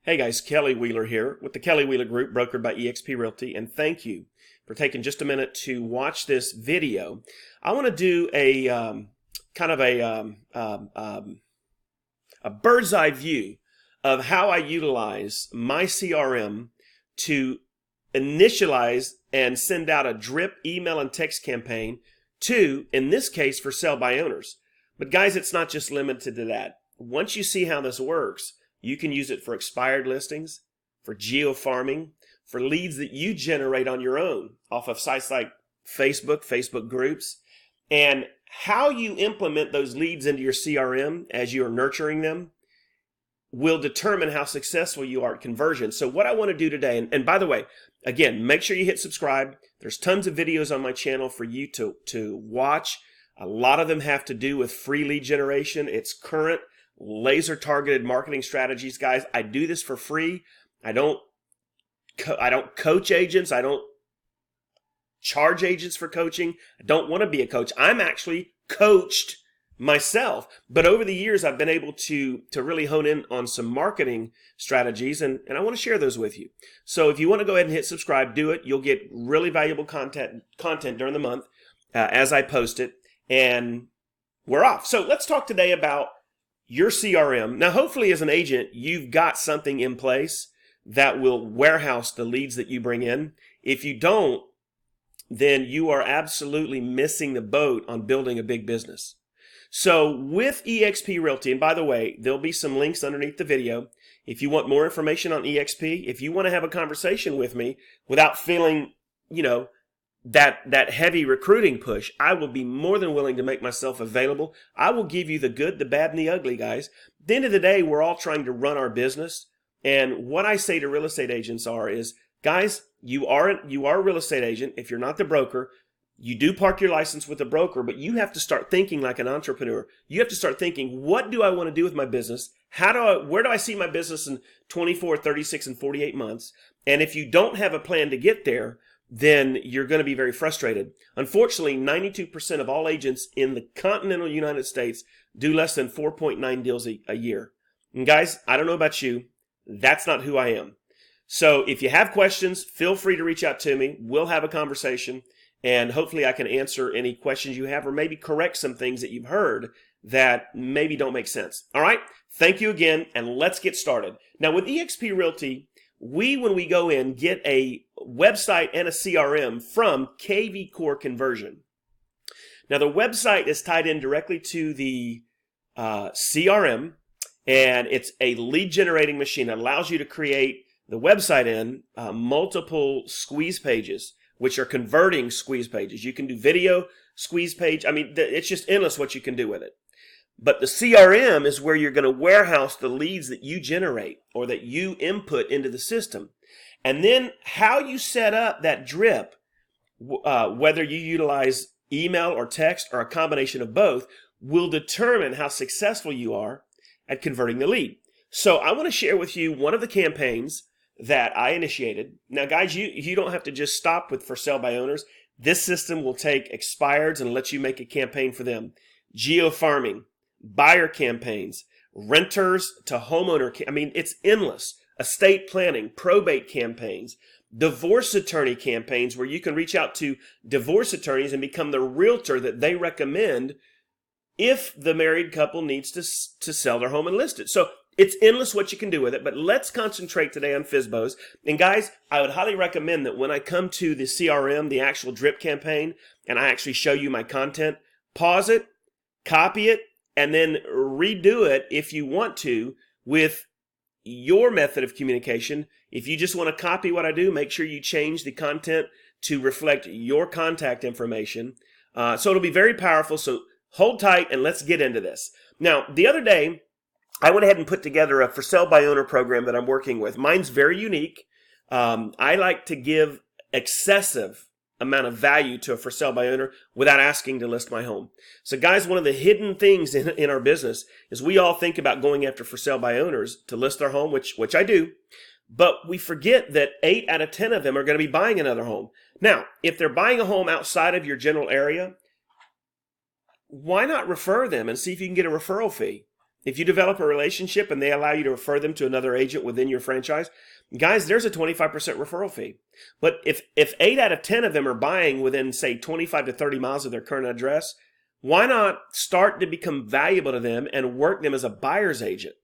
Hey guys, Kelly Wheeler here with the Kelly Wheeler Group, brokered by eXp Realty, and thank you for taking just a minute to watch this video. I want to do a kind of a bird's eye view of how I utilize my CRM to initialize and send out a drip email and text campaign to, in this case, for sell by owners. But guys, it's not just limited to that. Once you see how this works, you can use it for expired listings, for geo-farming, for leads that you generate on your own off of sites like Facebook groups. And how you implement those leads into your CRM as you're nurturing them will determine how successful you are at conversion. So what I want to do today, and by the way, again, make sure you hit subscribe. There's tons of videos on my channel for you to watch. A lot of them have to do with free lead generation. It's current laser targeted marketing strategies, guys. I do this for free. I don't coach agents. I don't charge agents for coaching. I don't want to be a coach. I'm actually coached myself. But over the years, I've been able to really hone in on some marketing strategies, and I want to share those with you. So if you want to go ahead and hit subscribe, do it. You'll get really valuable content during the month as I post it, and we're off. So let's talk today about your CRM. Now, hopefully as an agent, you've got something in place that will warehouse the leads that you bring in. If you don't, then you are absolutely missing the boat on building a big business. So with eXp Realty, and by the way, there'll be some links underneath the video. If you want more information on eXp, if you want to have a conversation with me without feeling, that heavy recruiting push, I will be more than willing to make myself available. I will give you the good, the bad, and the ugly, guys. At the end of the day, we're all trying to run our business. And what I say to real estate agents is, guys, you are a real estate agent. If you're not the broker, you do park your license with a broker, but you have to start thinking like an entrepreneur. You have to start thinking, what do I want to do with my business? Where do I see my business in 24, 36, and 48 months? And if you don't have a plan to get there, then you're going to be very frustrated. Unfortunately, 92% of all agents in the continental United States do less than 4.9 deals a year. And guys, I don't know about you. That's not who I am. So if you have questions, feel free to reach out to me. We'll have a conversation, and hopefully I can answer any questions you have or maybe correct some things that you've heard that maybe don't make sense. All right? Thank you again, and let's get started. Now, with eXp Realty, when we go in, get a website and a CRM from KV Core Conversion. Now, the website is tied in directly to the CRM, and it's a lead generating machine. It allows you to create the website in multiple squeeze pages, which are converting squeeze pages. You can do video squeeze page. I mean, it's just endless what you can do with it. But the CRM is where you're going to warehouse the leads that you generate or that you input into the system. And then how you set up that drip, whether you utilize email or text or a combination of both, will determine how successful you are at converting the lead. So I want to share with you one of the campaigns that I initiated. Now, guys, you don't have to just stop with for sale by owners. This system will take expireds and let you make a campaign for them. Geo-farming, buyer campaigns, renters to homeowner. I mean, it's endless. Estate planning, probate campaigns, divorce attorney campaigns where you can reach out to divorce attorneys and become the realtor that they recommend if the married couple needs to sell their home and list it. So it's endless what you can do with it, but let's concentrate today on FSBOs. And guys, I would highly recommend that when I come to the CRM, the actual drip campaign, and I actually show you my content, pause it, copy it, and then redo it if you want to with your method of communication. If you just want to copy what I do, make sure you change the content to reflect your contact information. So it'll be very powerful. So hold tight and let's get into this. Now, the other day, I went ahead and put together a for sale by owner program that I'm working with. Mine's very unique. I like to give excessive amount of value to a for sale by owner without asking to list my home. So guys, one of the hidden things in our business is we all think about going after for sale by owners to list their home, which I do, but we forget that 8 out of 10 of them are going to be buying another home. Now, if they're buying a home outside of your general area, why not refer them and see if you can get a referral fee? If you develop a relationship and they allow you to refer them to another agent within your franchise, guys, there's a 25% referral fee. But if 8 out of 10 of them are buying within, say, 25 to 30 miles of their current address, why not start to become valuable to them and work them as a buyer's agent?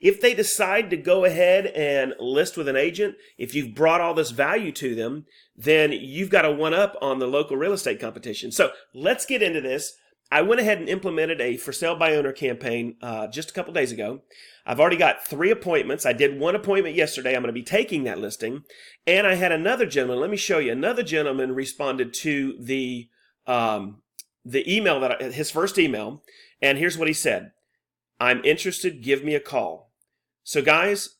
If they decide to go ahead and list with an agent, if you've brought all this value to them, then you've got a one-up on the local real estate competition. So let's get into this. I went ahead and implemented a for sale by owner campaign just a couple days ago. I've already got 3 appointments. I did 1 appointment yesterday. I'm going to be taking that listing. And I had another gentleman. Let me show you. Another gentleman responded to the email, his first email. And here's what he said. I'm interested. Give me a call. So guys,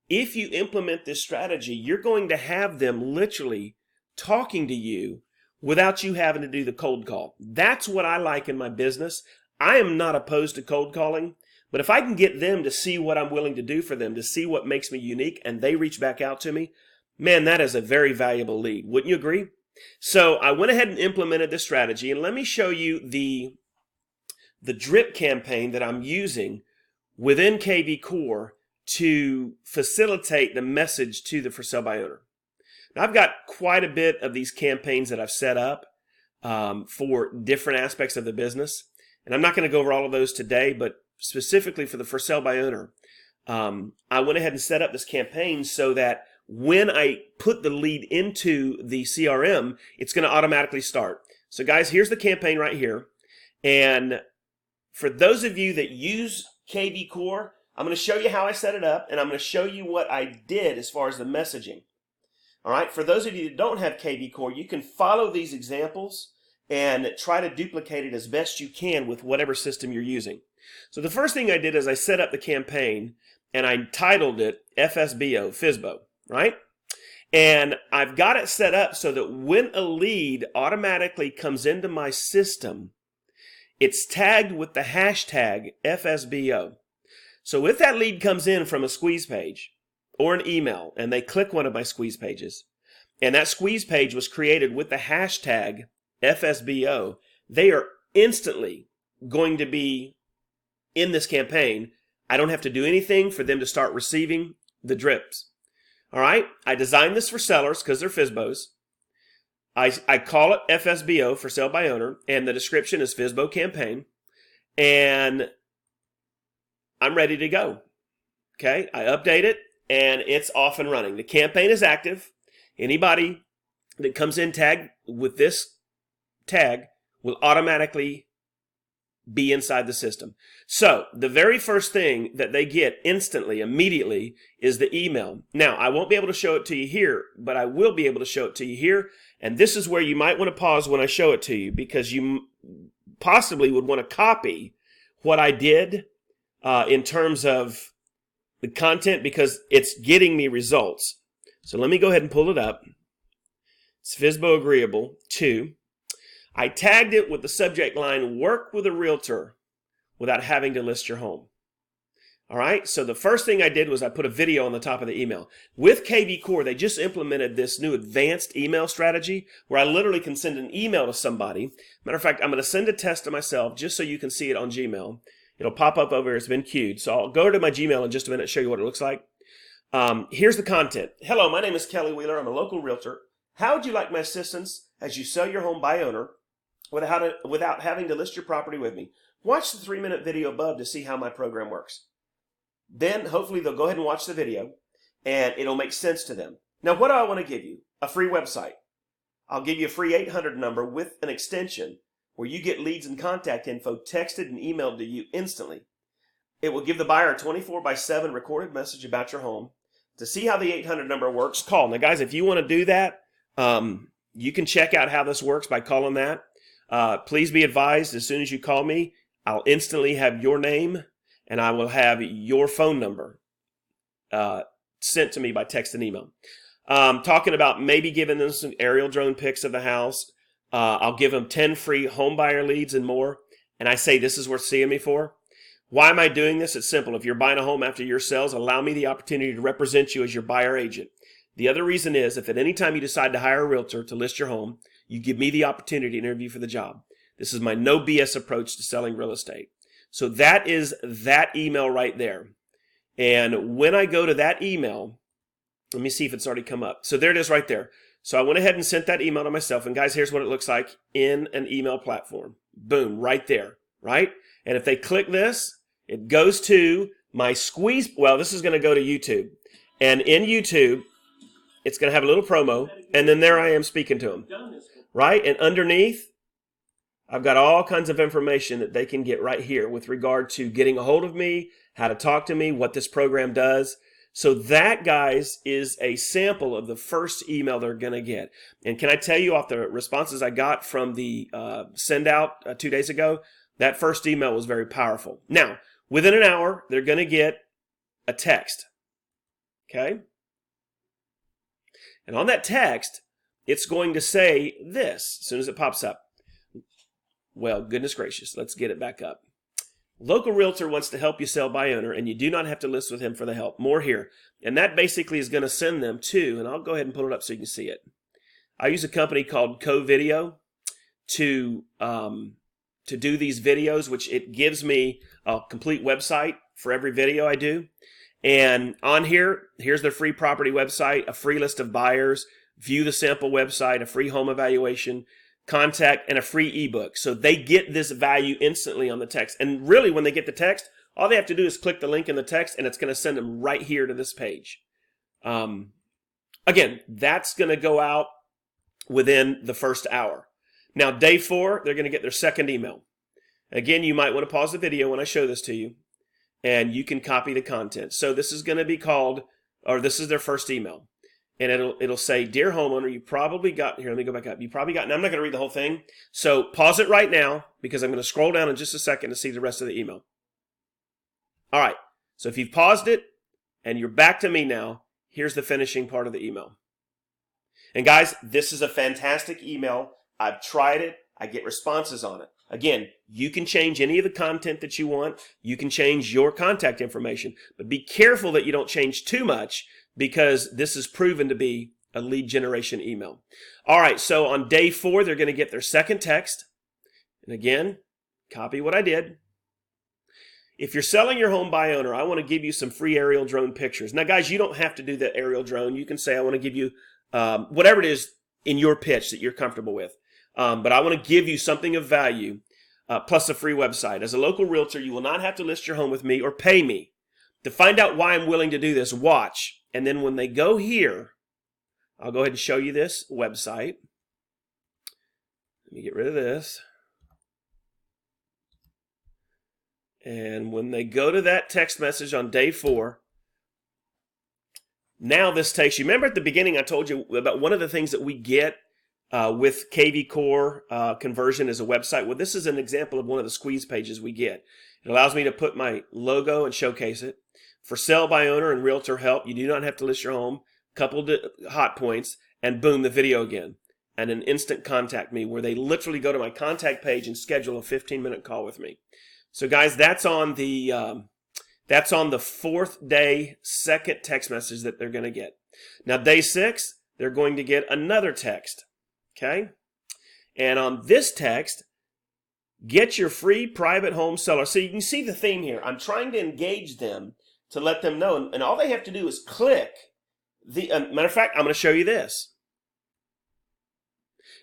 if you implement this strategy, you're going to have them literally talking to you without you having to do the cold call. That's what I like in my business. I am not opposed to cold calling, but if I can get them to see what I'm willing to do for them, to see what makes me unique, and they reach back out to me, man, that is a very valuable lead. Wouldn't you agree? So I went ahead and implemented this strategy, and let me show you the drip campaign that I'm using within KV Core to facilitate the message to the for sale by owner. Now, I've got quite a bit of these campaigns that I've set up for different aspects of the business. And I'm not going to go over all of those today, but specifically for the for sale by owner, I went ahead and set up this campaign so that when I put the lead into the CRM, it's going to automatically start. So guys, here's the campaign right here. And for those of you that use KV Core, I'm going to show you how I set it up, and I'm going to show you what I did as far as the messaging. All right, for those of you that don't have KV Core, you can follow these examples and try to duplicate it as best you can with whatever system you're using. So the first thing I did is I set up the campaign, and I titled it FSBO, right? And I've got it set up so that when a lead automatically comes into my system, it's tagged with the hashtag FSBO. So if that lead comes in from a squeeze page or an email and they click one of my squeeze pages, and that squeeze page was created with the hashtag FSBO, they are instantly going to be in this campaign. I don't have to do anything for them to start receiving the drips. All right, I designed this for sellers because they're FSBOs. I call it FSBO, for sale by owner, and the description is FSBO campaign, and I'm ready to go. Okay, I update it, and it's off and running. The campaign is active. Anybody that comes in tagged with this tag will automatically be inside the system. So the very first thing that they get instantly, immediately, is the email. Now, I won't be able to show it to you here, but I will be able to show it to you here. And this is where you might want to pause when I show it to you, because you possibly would want to copy what I did in terms of the content, because it's getting me results. So let me go ahead and pull it up. It's FSBO Agreeable 2. I tagged it with the subject line, work with a realtor without having to list your home. All right, so the first thing I did was I put a video on the top of the email. With KV Core, they just implemented this new advanced email strategy where I literally can send an email to somebody. Matter of fact, I'm going to send a test to myself just so you can see it on Gmail. It'll pop up over here. It's been queued. So I'll go to my Gmail in just a minute and show you what it looks like. Here's the content. Hello, my name is Kelly Wheeler. I'm a local realtor. How would you like my assistance as you sell your home by owner without having to list your property with me? Watch the 3-minute video above to see how my program works. Then hopefully they'll go ahead and watch the video and it'll make sense to them. Now, what do I want to give you? A free website. I'll give you a free 800 number with an extension where you get leads and contact info texted and emailed to you instantly. It will give the buyer a 24/7 recorded message about your home. To see how the 800 number works, call. Now, guys, if you want to do that, you can check out how this works by calling that. Please be advised, as soon as you call me, I'll instantly have your name and I will have your phone number sent to me by text and email. Talking about maybe giving them some aerial drone pics of the house. I'll give them 10 free home buyer leads and more. And I say this is worth seeing me for. Why am I doing this? It's simple. If you're buying a home after your sales, allow me the opportunity to represent you as your buyer agent. The other reason is if at any time you decide to hire a realtor to list your home, you give me the opportunity to interview for the job. This is my no BS approach to selling real estate. So that is that email right there. And when I go to that email, let me see if it's already come up. So there it is right there. So I went ahead and sent that email to myself. And guys, here's what it looks like in an email platform. Boom, right there, right? And if they click this, it goes to my squeeze. Well, this is going to go to YouTube. And in YouTube, it's going to have a little promo. And then there I am speaking to them, right? And underneath, I've got all kinds of information that they can get right here with regard to getting a hold of me, how to talk to me, what this program does. So that, guys, is a sample of the first email they're going to get. And can I tell you off the responses I got from the send out 2 days ago, that first email was very powerful. Now, within an hour, they're going to get a text. Okay? And on that text, it's going to say this as soon as it pops up. Well, goodness gracious, let's get it back up. Local realtor wants to help you sell by owner, and you do not have to list with him for the help. More here. And that basically is going to send them to, and I'll go ahead and pull it up so you can see it. I use a company called Co-Video to do these videos, which it gives me a complete website for every video I do. And on here, here's their free property website, a free list of buyers, view the sample website, a free home evaluation, contact, and a free ebook. So they get this value instantly on the text. And really, when they get the text, all they have to do is click the link in the text, and it's going to send them right here to this page. Again, that's going to go out within the first hour. Now, day 4, they're going to get their second email. Again, you might want to pause the video when I show this to you, and you can copy the content. So this is going to be called, or this is their first email. And it'll say, dear homeowner, you probably got, here, let me go back up. You probably got, now I'm not going to read the whole thing. So pause it right now because I'm going to scroll down in just a second to see the rest of the email. All right. So if you've paused it and you're back to me now, here's the finishing part of the email. And guys, this is a fantastic email. I've tried it. I get responses on it. Again, you can change any of the content that you want. You can change your contact information, but be careful that you don't change too much, because this is proven to be a lead generation email. All right, so on day 4, they're going to get their second text. And again, copy what I did. If you're selling your home by owner, I want to give you some free aerial drone pictures. Now, guys, you don't have to do the aerial drone. You can say, I want to give you whatever it is in your pitch that you're comfortable with. But I want to give you something of value, plus a free website. As a local realtor, you will not have to list your home with me or pay me. To find out why I'm willing to do this, watch. And then when they go here, I'll go ahead and show you this website. Let me get rid of this. And when they go to that text message on day 4, now this takes you, remember at the beginning I told you about one of the things that we get with KV Core conversion as a website. Well, this is an example of one of the squeeze pages we get. It allows me to put my logo and showcase it. For sell by owner and realtor help, you do not have to list your home, couple hot points, and boom, the video again. And an instant contact me, where they literally go to my contact page and schedule a 15-minute call with me. So guys, that's on the 4th day, second text message that they're going to get. Now day 6, they're going to get another text. Okay? And on this text, get your free private home seller. So you can see the theme here. I'm trying to engage them to let them know. And all they have to do is click. Matter of fact, I'm going to show you this.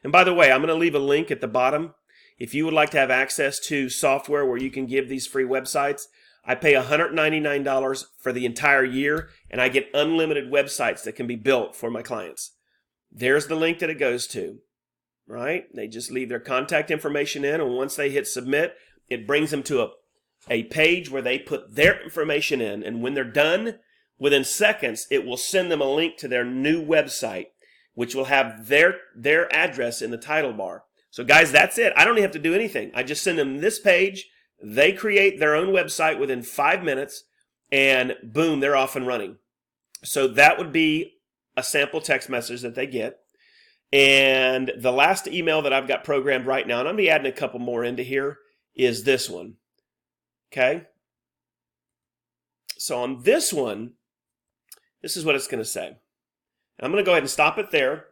And by the way, I'm going to leave a link at the bottom. If you would like to have access to software where you can give these free websites, I pay $199 for the entire year, and I get unlimited websites that can be built for my clients. There's the link that it goes to, right? They just leave their contact information in, and once they hit submit, it brings them to a page where they put their information in, and when they're done, within seconds, it will send them a link to their new website, which will have their address in the title bar. So guys, that's it. I don't even have to do anything. I just send them this page. They create their own website within 5 minutes, and boom, they're off and running. So that would be a sample text message that they get. And the last email that I've got programmed right now, and I'm going to be adding a couple more into here, is this one. Okay? So on this one, this is what it's going to say. I'm going to go ahead and stop it there.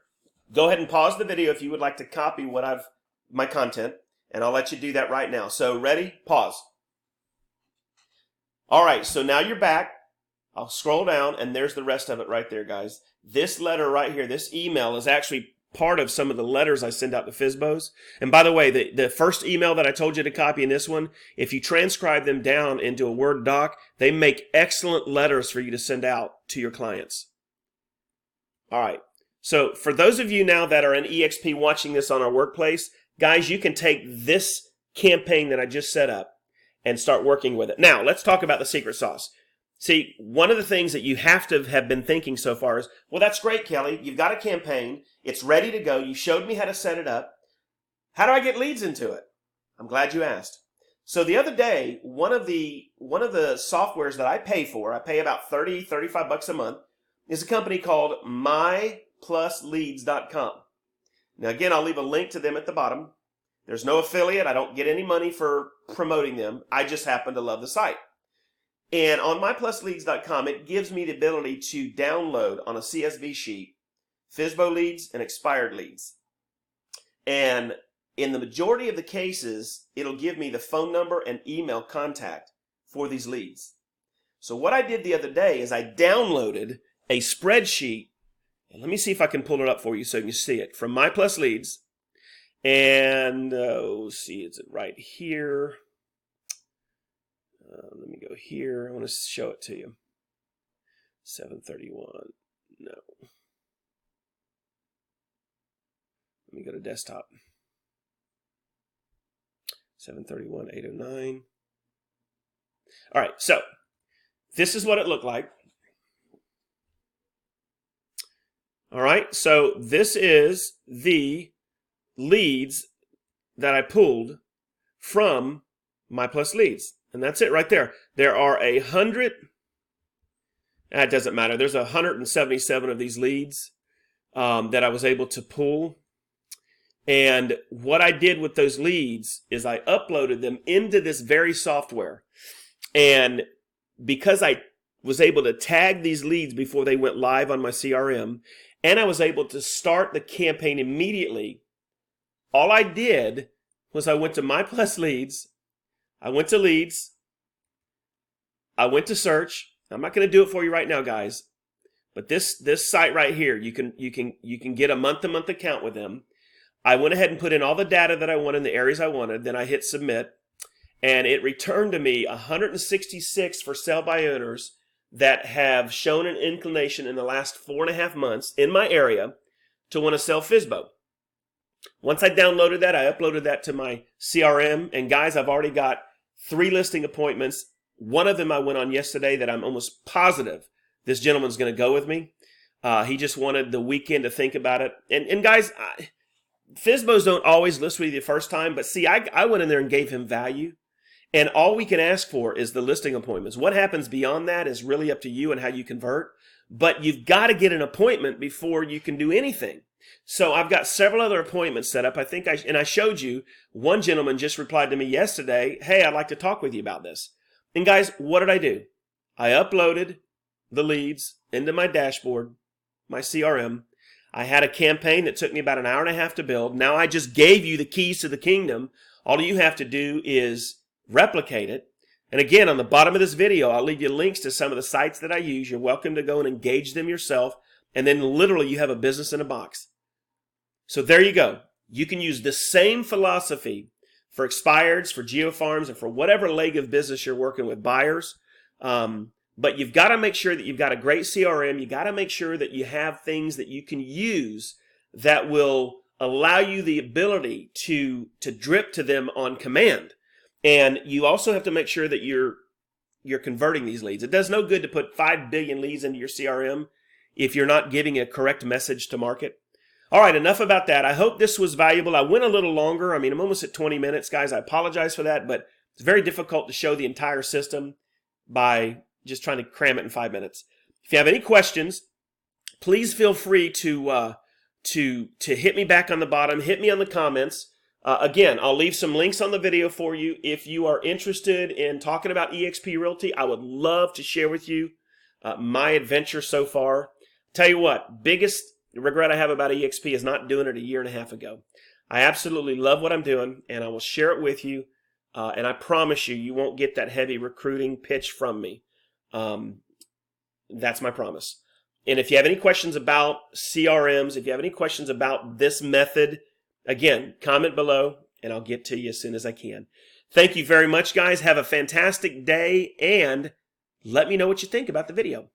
Go ahead and pause the video if you would like to copy my content, and I'll let you do that right now. So ready? Pause. All right, so now you're back. I'll scroll down, and there's the rest of it right there, guys. This letter right here, this email is actually part of some of the letters I send out to FSBOs. And by the way, the first email that I told you to copy in this one, if you transcribe them down into a Word doc, they make excellent letters for you to send out to your clients. All right. So for those of you now that are in EXP watching this on our workplace, guys, you can take this campaign that I just set up and start working with it. Now, let's talk about the secret sauce. See, one of the things that you have to have been thinking so far is, well, that's great, Kelly. You've got a campaign. It's ready to go. You showed me how to set it up. How do I get leads into it? I'm glad you asked. So the other day, one of the softwares that I pay about 30, 35 bucks a month, is a company called myplusleads.com. Now, again, I'll leave a link to them at the bottom. There's no affiliate. I don't get any money for promoting them. I just happen to love the site. And on myplusleads.com, it gives me the ability to download on a CSV sheet FSBO leads and expired leads. And in the majority of the cases, it'll give me the phone number and email contact for these leads. So what I did the other day is I downloaded a spreadsheet, and let me see if I can pull it up for you so you can see it, from myplusleads. And see, is it right here? Let me go here. I want to show it to you. 731. No. Let me go to desktop. 731, 809. All right, so this is what it looked like. All right, so this is the leads that I pulled from myplusleads. And that's it right there. There are 100, it doesn't matter. There's 177 of these leads that I was able to pull. And what I did with those leads is I uploaded them into this very software. And because I was able to tag these leads before they went live on my CRM, and I was able to start the campaign immediately, all I did was I went to myplusleads, I went to leads, I went to search. I'm not going to do it for you right now, guys, but this site right here, you can get a month-to-month account with them. I went ahead and put in all the data that I wanted in the areas I wanted. Then I hit submit, and it returned to me 166 for sale by owners that have shown an inclination in the last 4.5 months in my area to want to sell FSBO. Once I downloaded that, I uploaded that to my CRM, and guys, I've already got 3 listing appointments. One of them I went on yesterday that I'm almost positive this gentleman's going to go with me. He just wanted the weekend to think about it. And guys, FSBOs don't always list with you the first time, but see, I went in there and gave him value. And all we can ask for is the listing appointments. What happens beyond that is really up to you and how you convert. But you've got to get an appointment before you can do anything. So I've got several other appointments set up. I showed you, one gentleman just replied to me yesterday, hey, I'd like to talk with you about this. And guys, what did I do? I uploaded the leads into my dashboard, my CRM. I had a campaign that took me about 1.5 hours to build. Now I just gave you the keys to the kingdom. All you have to do is replicate it. And again, on the bottom of this video, I'll leave you links to some of the sites that I use. You're welcome to go and engage them yourself. And then literally you have a business in a box. So there you go. You can use the same philosophy for expireds, for geofarms, and for whatever leg of business you're working with buyers. But you've got to make sure that you've got a great CRM. You've got to make sure that you have things that you can use that will allow you the ability to drip to them on command. And you also have to make sure that you're converting these leads. It does no good to put 5 billion leads into your CRM if you're not giving a correct message to market. All right, enough about that. I hope this was valuable. I went a little longer. I mean, I'm almost at 20 minutes, guys. I apologize for that, but it's very difficult to show the entire system by just trying to cram it in 5 minutes. If you have any questions, please feel free to hit me back on the bottom. Hit me on the comments. Again, I'll leave some links on the video for you. If you are interested in talking about eXp Realty, I would love to share with you my adventure so far. Tell you what, biggest regret I have about eXp is not doing it 1.5 years ago. I absolutely love what I'm doing, and I will share it with you. And I promise you, you won't get that heavy recruiting pitch from me. That's my promise. And if you have any questions about CRMs, if you have any questions about this method, again, comment below and I'll get to you as soon as I can. Thank you very much, guys. Have a fantastic day and let me know what you think about the video.